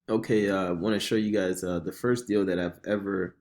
Okay, I want to show you guys the first deal that I've ever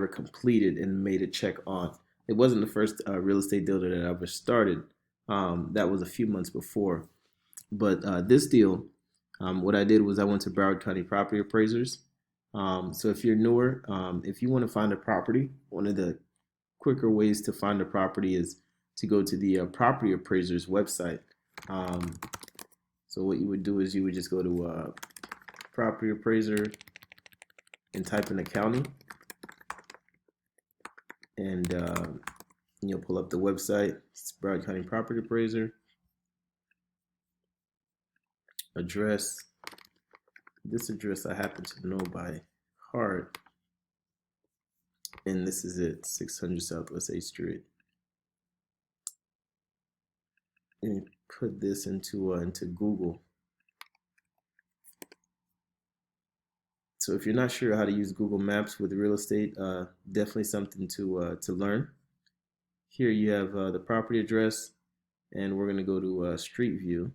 completed and made a check on. It wasn't the first real estate deal that I ever started. That was a few months before. But this deal, what I did was I went to Broward County Property Appraisers. So if you're newer, if you want to find a property, one of the quicker ways to find a property is to go to the property appraisers website. Um, so what you would do is you would just go to property appraiser and type in the county, and you'll pull up the website. It's Broward County Property Appraiser. Address. This address I happen to know by heart, and this is it, 600 Southwest 8th Street. And put this into Google. So if you're not sure how to use Google Maps with real estate, definitely something to learn. Here you have the property address, and we're going to go to Street View.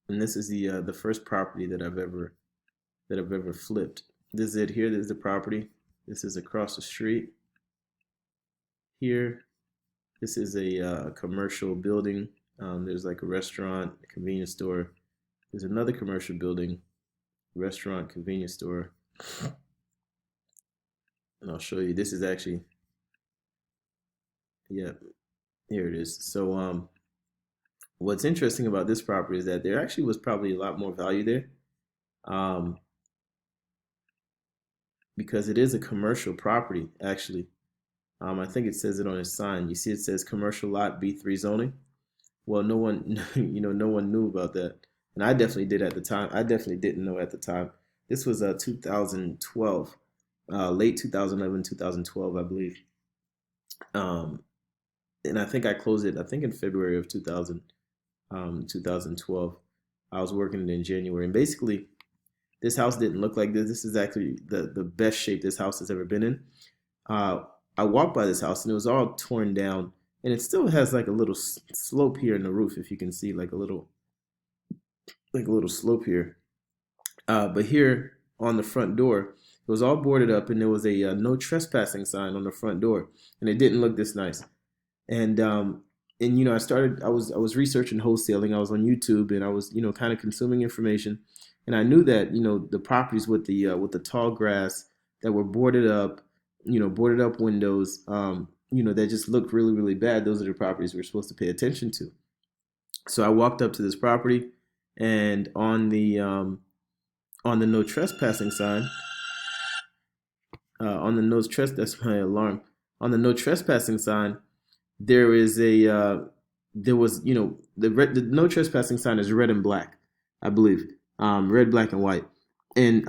And this is the first property that I've ever flipped. This is it here. This is the property. This is across the street. Here, this is a commercial building. There's like a restaurant, a convenience store. There's another commercial building, restaurant, convenience store. And I'll show you. This is actually, yeah, here it is. So what's interesting about this property is that there actually was probably a lot more value there, um, because it is a commercial property actually. I think it says it on its sign. You see, it says commercial lot B3 zoning. Well, no one, no one knew about that, and I definitely did at the time. I definitely didn't know at the time. This was 2012, late 2011, 2012, I believe. Um, and I think I closed it. I think in February of 2012. I was working in January, and basically, this house didn't look like this. This is actually the best shape this house has ever been in. Uh, I walked by this house and it was all torn down, and it still has like a little slope here in the roof, if you can see, like a little slope here. But here on the front door, it was all boarded up, and there was a no trespassing sign on the front door, and it didn't look this nice. And I was researching wholesaling. I was on YouTube, and I was kind of consuming information, and I knew that the properties with the tall grass that were boarded up, boarded up windows, that just looked really really bad. Those are the properties we're supposed to pay attention to. So I walked up to this property, and on the no trespassing sign, on the no trespass, that's my alarm. On the no trespassing sign, there is a there was the no trespassing sign is red and black, I believe, red, black, and white. And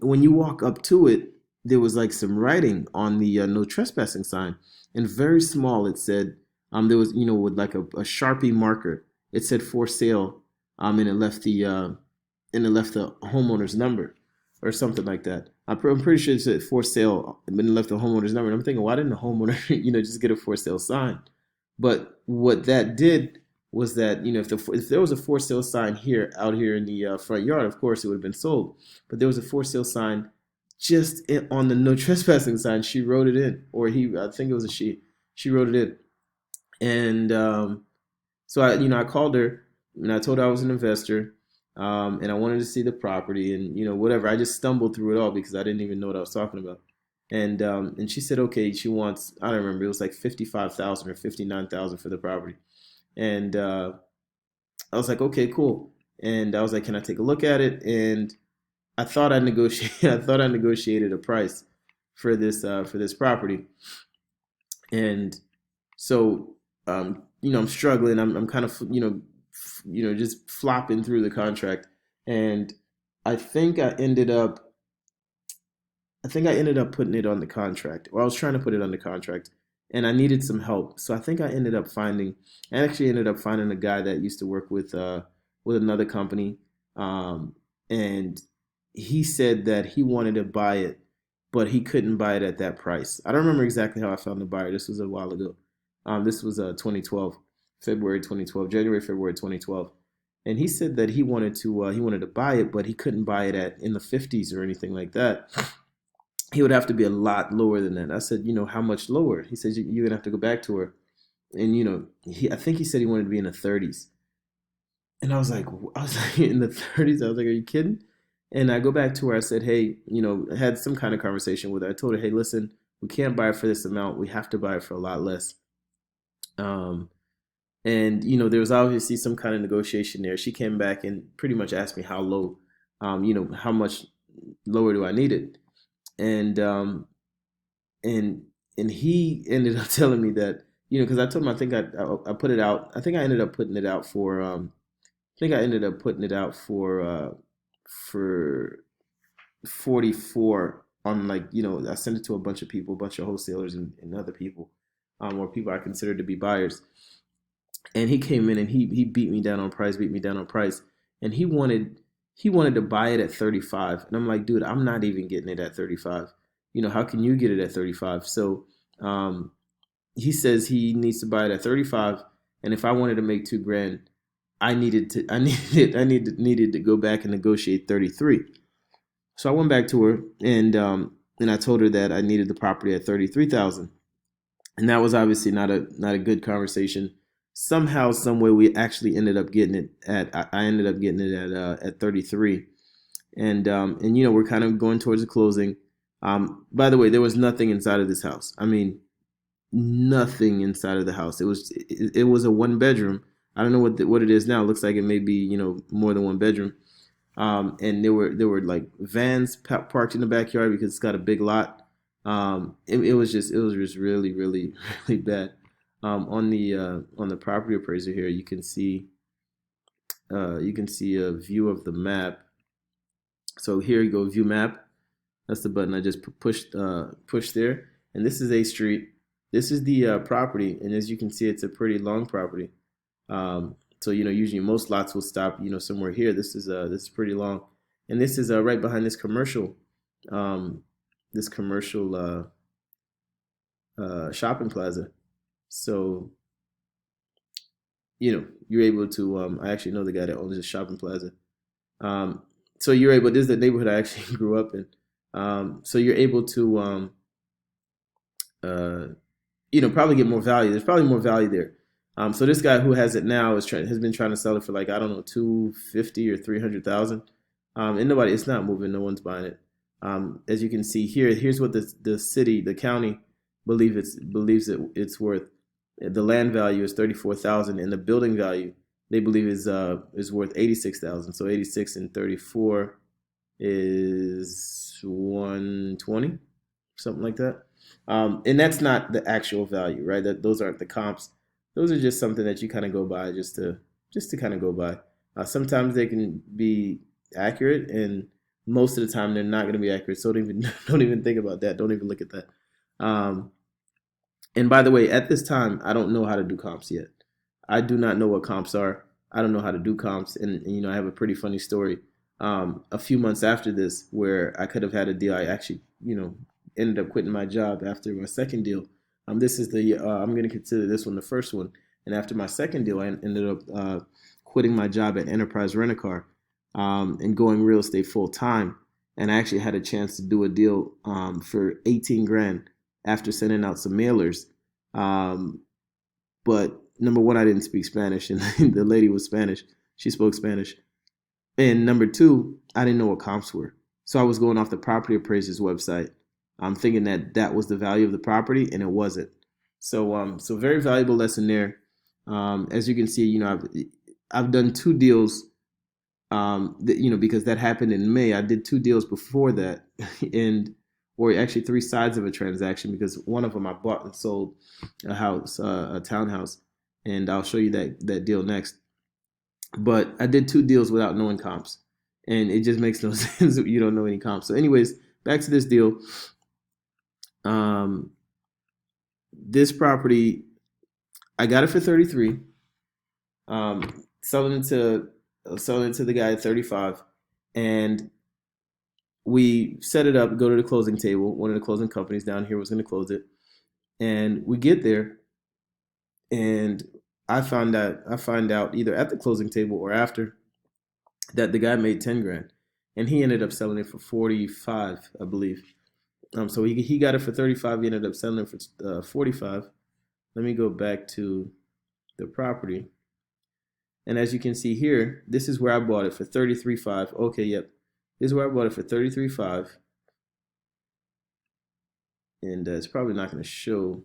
when you walk up to it, there was like some writing on the no trespassing sign, and very small it said, there was with like a Sharpie marker, it said for sale, and it left the homeowner's number or something like that. I'm pretty sure it said for sale, and then left the homeowner's number. And I'm thinking, why didn't the homeowner, just get a for sale sign? But what that did was that, if there was a for sale sign out here in the front yard, of course it would have been sold. But there was a for sale sign on the no trespassing sign. She wrote it in, or I think it was a she. She wrote it in, and so I called her and I told her I was an investor, and I wanted to see the property, and whatever. I just stumbled through it all because I didn't even know what I was talking about. And she said, okay, she wants, I don't remember, it was like 55,000 or 59,000 for the property. And I was like, okay, cool. And I was like, can I take a look at it? And I thought I negotiated I thought I negotiated a price for this property. And so I'm struggling. I'm kind of just flopping through the contract, and I think I ended up putting it on the contract, or I was trying to put it on the contract, and I needed some help. So I actually ended up finding a guy that used to work with another company, and he said that he wanted to buy it, but he couldn't buy it at that price. I don't remember exactly how I found the buyer. This was a while ago. This was 2012, February 2012, January, February 2012. and he said that he wanted to buy it, but he couldn't buy it at in the 50s or anything like that. He would have to be a lot lower than that. I said, how much lower? He said, you're gonna have to go back to her, and I think he said he wanted to be in the 30s, and I was like in the 30s. I was like, are you kidding? And I go back to her. I said, hey, I had some kind of conversation with her. I told her, hey, listen, we can't buy it for this amount. We have to buy it for a lot less. Um, and there was obviously some kind of negotiation there. She came back and pretty much asked me how low, how much lower do I need it? And and and he ended up telling me that because I told him I put it out. I think I ended up putting it out for I think I ended up putting it out for 44 on, like, I sent it to a bunch of people, a bunch of wholesalers and other people, or people I consider to be buyers. And he came in and he beat me down on price, and he wanted to buy it at 35, and I'm like, dude, I'm not even getting it at 35. How can you get it at 35? So um, he says he needs to buy it at 35, and if I wanted to make 2 grand, I needed to go back and negotiate 33. So I went back to her, and I told her that I needed the property at 33,000, and that was obviously not a good conversation. Somehow, some way, we actually ended up getting it at I ended up getting it at 33, and we're kind of going towards the closing. By the way, there was nothing inside of this house. I mean, nothing inside of the house. It was a 1 bedroom. I don't know what it is now. It looks like it may be more than 1 bedroom. And there were like vans parked in the backyard because it's got a big lot. It was just really, really, really bad. On the property appraiser here, you can see a view of the map. So here you go, view map. That's the button I just pushed there. And this is a street. This is the property, and as you can see, it's a pretty long property. So usually most lots will stop somewhere here. This is pretty long, and this is right behind um, this commercial shopping plaza. So you're able to. I actually know the guy that owns the shopping plaza. Um, so you're able. This is the neighborhood I actually grew up in. So you're able to uh, probably get more value. There's probably more value there. So this guy who has it now has been trying to sell it for, like, I don't know, 250 or 300,000. And it's not moving. No one's buying it. As you can see here, here's what the county believes it's worth. The land value is 34,000, and the building value they believe is worth 86,000. So 86 and 34 is 120, something like that. And that's not the actual value, right? Those aren't the comps. Those are just something that you kind of go by just to kind of go by. Sometimes they can be accurate, and most of the time they're not going to be accurate. So don't even don't even think about that. Don't even look at that. Um, and by the way, at this time, I don't know how to do comps yet. I do not know what comps are. I don't know how to do comps, and I have a pretty funny story. A few months after this, where I could have had a deal, I actually ended up quitting my job after my second deal. This is the I'm going to consider this one the first one, and after my second deal, I ended up quitting my job at Enterprise Rent a Car, and going real estate full time. And I actually had a chance to do a deal for 18 grand after sending out some mailers. Um, but number one, I didn't speak Spanish, and the lady was Spanish. She spoke Spanish. And number two, I didn't know what comps were. So I was going off the property appraiser's website. I'm thinking that that was the value of the property, and it wasn't. So very valuable lesson there. As you can see, I've done 2 deals. Because that happened in May. I did 2 deals before that, and or actually 3 sides of a transaction, because one of them I bought and sold a house, a townhouse, and I'll show you that deal next. But I did 2 deals without knowing comps, and it just makes no sense if you don't know any comps. So, anyways, back to this deal. Um, this property, I got it for 33. Selling it to the guy at 35, and we set it up. Go to the closing table. One of the closing companies down here was going to close it, and we get there, and I find out either at the closing table or after that the guy made 10 grand, and he ended up selling it for 45, I believe. So he got it for 35. He ended up selling it for 45. Let me go back to the property, and as you can see here, this is where I bought it for 33.5. Okay, yep, this is where I bought it for 33.5, and it's probably not going to show.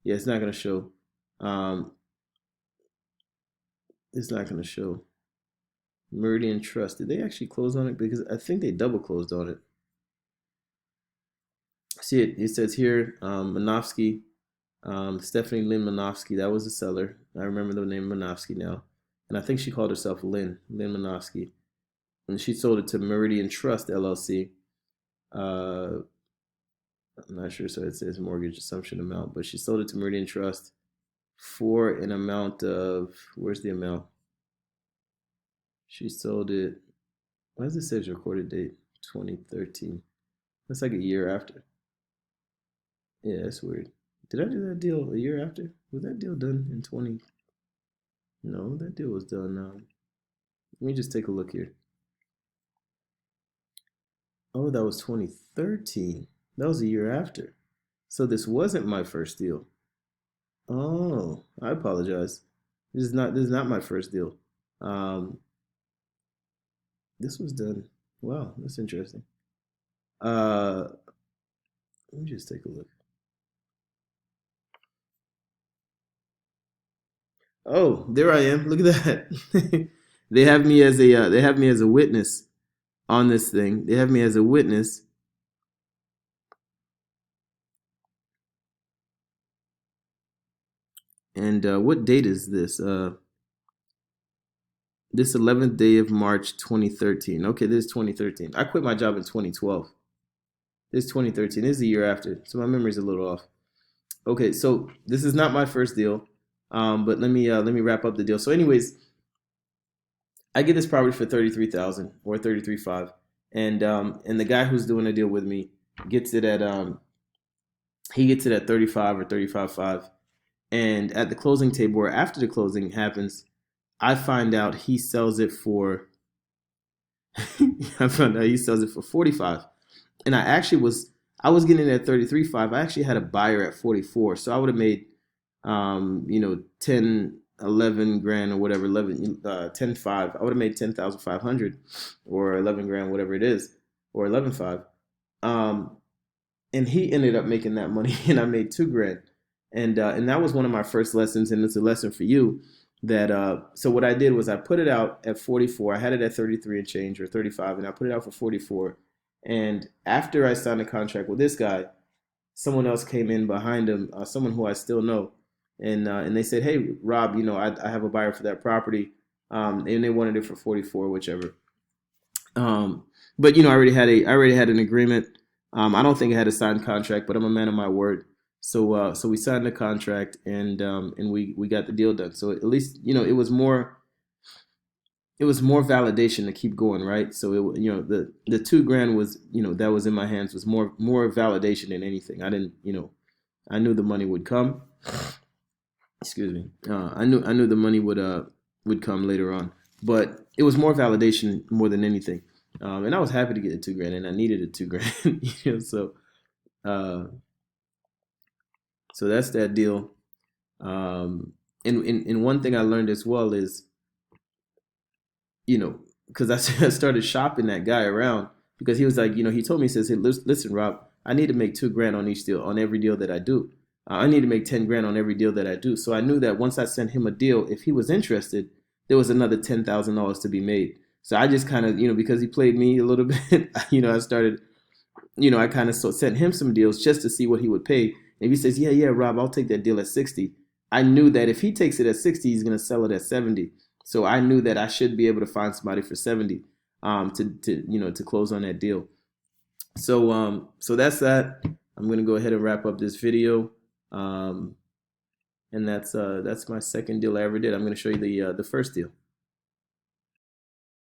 Yeah, it's not going to show. Um, it's not going to show. Meridian Trust. Did they actually close on it? Because I think they double closed on it. See it? It says here, Manofsky, Stephanie Lynn Manofsky. That was the seller. I remember the name Manofsky now, and I think she called herself Lynn Manofsky, and she sold it to Meridian Trust LLC. I'm not sure, so it says mortgage assumption amount, but she sold it to Meridian Trust for an amount of, where's the amount? She sold it. Why does it say recorded date 2013? That's like a year after. Yeah, that's weird. Did I do that deal a year after? Was that deal done in 20? No, that deal was done. Let me just take a look here. Oh, that was 2013. That was a year after. So this wasn't my first deal. Oh, I apologize. This is not my first deal. Um, this was done. Wow, that's interesting. Uh, let me just take a look. Oh, there I am. Look at that. They have me as a witness on this thing. They have me as a witness. And what date is this? This 11th day of March 2013. Okay, this is 2013. I quit my job in 2012. This is 2013. This is a year after. So my memory's a little off. Okay, so this is not my first deal. But let me wrap up the deal. So anyways, I get this property for 33,000 or 33.5, and the guy who's doing the deal with me gets it at he gets it at 35 or 35.5, and at the closing table or after the closing happens, I find out he sells it for I found out he sells it for 45, and I was getting it at 33.5. I actually had a buyer at 44, so I would have made 10, 11 grand or whatever, 11, 10, 5. I would have made 10,500 or 11 grand, whatever it is, or 11.5. Um, and he ended up making that money, and I made 2 grand. And that was one of my first lessons, and it's a lesson for you. That so what I did was I put it out at 44. I had it at 33 and change or 35, and I put it out for 44. And after I signed a contract with this guy, someone else came in behind him, someone who I still know, and they said, "Hey, Rob, I have a buyer for that property, and they wanted it for 44, whichever." Um, but I already had an agreement. I don't think I had a signed contract, but I'm a man of my word. So we signed the contract, and we got the deal done. So at least it was more validation to keep going, right? So the 2 grand was that was in my hands was more validation than anything. I didn't I knew the money would come. Excuse me. I knew the money would come later on, but it was more validation more than anything. And I was happy to get the 2 grand, and I needed the 2 grand. Uh, so that's that deal. And one thing I learned as well is because I started shopping that guy around because he was like, he told me, he says, "Hey, listen, Rob, I need to make 2 grand on each deal, on every deal that I do. I need to make 10 grand on every deal that I do." So I knew that once I sent him a deal, if he was interested, there was another $10,000 to be made. So I just kind of, because he played me a little bit, I started, I kind of sent him some deals just to see what he would pay. And if he says, yeah, Rob, I'll take that deal at 60. I knew that if he takes it at 60, he's going to sell it at 70. So I knew that I should be able to find somebody for 70 to close on that deal. So that's that. I'm going to go ahead and wrap up this video. And that's my second deal I ever did. I'm going to show you the first deal.